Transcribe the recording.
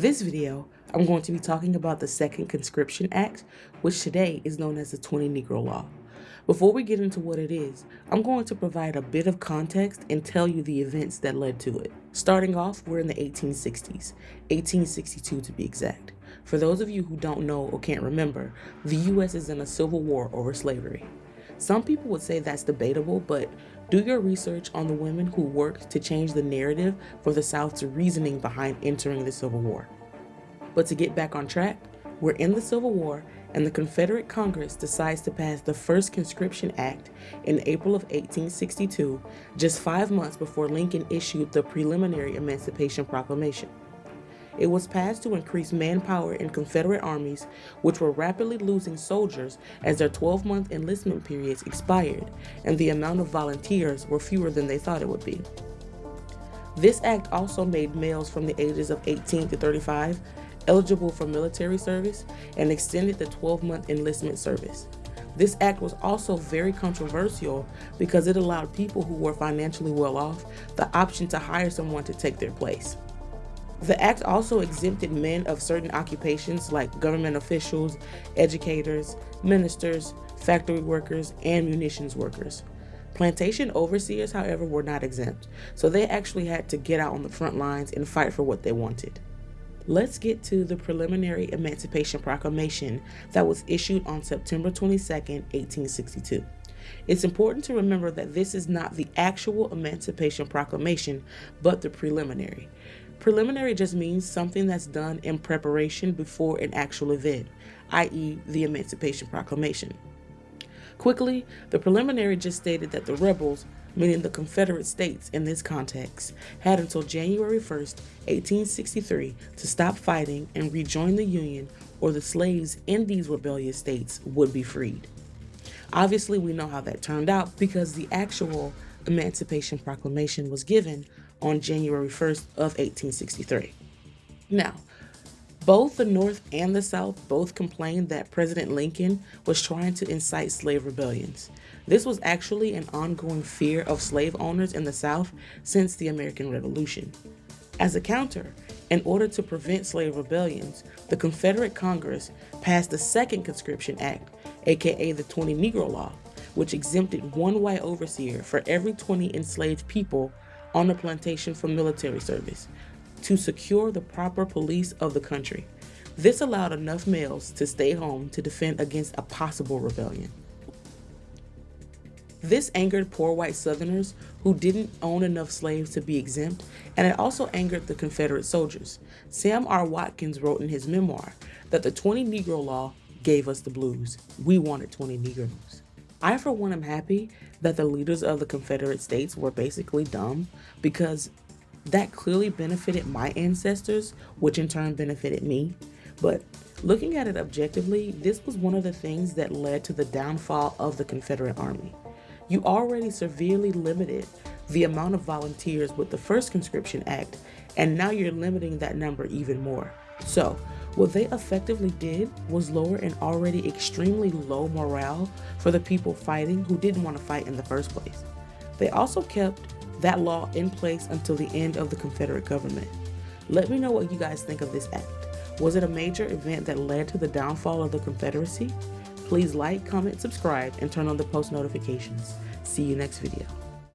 This video, I'm going to be talking about the Second Conscription Act, which today is known as the 20 Negro Law. Before we get into what it is, I'm going to provide a bit of context and tell you the events that led to it. Starting off, we're in the 1860s, 1862 to be exact. For those of you who don't know or can't remember, the U.S. is in a civil war over slavery. Some people would say that's debatable, but do your research on the women who worked to change the narrative for the South's reasoning behind entering the Civil War. But to get back on track, we're in the Civil War, and the Confederate Congress decides to pass the First Conscription Act in April of 1862, just 5 months before Lincoln issued the preliminary Emancipation Proclamation. It was passed to increase manpower in Confederate armies, which were rapidly losing soldiers as their 12-month enlistment periods expired, and the amount of volunteers were fewer than they thought it would be. This act also made males from the ages of 18 to 35 eligible for military service and extended the 12-month enlistment service. This act was also very controversial because it allowed people who were financially well off the option to hire someone to take their place. The act also exempted men of certain occupations like government officials, educators, ministers, factory workers, and munitions workers. Plantation overseers, however, were not exempt, so they actually had to get out on the front lines and fight for what they wanted. Let's get to the preliminary Emancipation Proclamation that was issued on September 22, 1862. It's important to remember that this is not the actual Emancipation Proclamation, but the preliminary. Preliminary just means something that's done in preparation before an actual event, i.e. the Emancipation Proclamation. Quickly, the preliminary just stated that the rebels, meaning the Confederate States in this context, had until January 1st, 1863 to stop fighting and rejoin the Union, or the slaves in these rebellious states would be freed. Obviously, we know how that turned out because the actual Emancipation Proclamation was given on January 1st of 1863. Now, both the North and the South both complained that President Lincoln was trying to incite slave rebellions. This was actually an ongoing fear of slave owners in the South since the American Revolution. As a counter, in order to prevent slave rebellions, the Confederate Congress passed the Second Conscription Act, aka the 20 Negro Law, which exempted one white overseer for every 20 enslaved people on a plantation from military service to secure the proper police of the country. This allowed enough males to stay home to defend against a possible rebellion. This angered poor white Southerners who didn't own enough slaves to be exempt, and it also angered the Confederate soldiers. Sam R. Watkins wrote in his memoir that the 20 Negro Law gave us the blues. We wanted 20 Negroes. I, for one, am happy that the leaders of the Confederate States were basically dumb, because that clearly benefited my ancestors, which in turn benefited me. But looking at it objectively, this was one of the things that led to the downfall of the Confederate Army. You already severely limited the amount of volunteers with the First Conscription Act, and now you're limiting that number even more. So, what they effectively did was lower an already extremely low morale for the people fighting who didn't want to fight in the first place. They also kept that law in place until the end of the Confederate government. Let me know what you guys think of this act. Was it a major event that led to the downfall of the Confederacy? Please like, comment, subscribe, and turn on the post notifications. See you next video.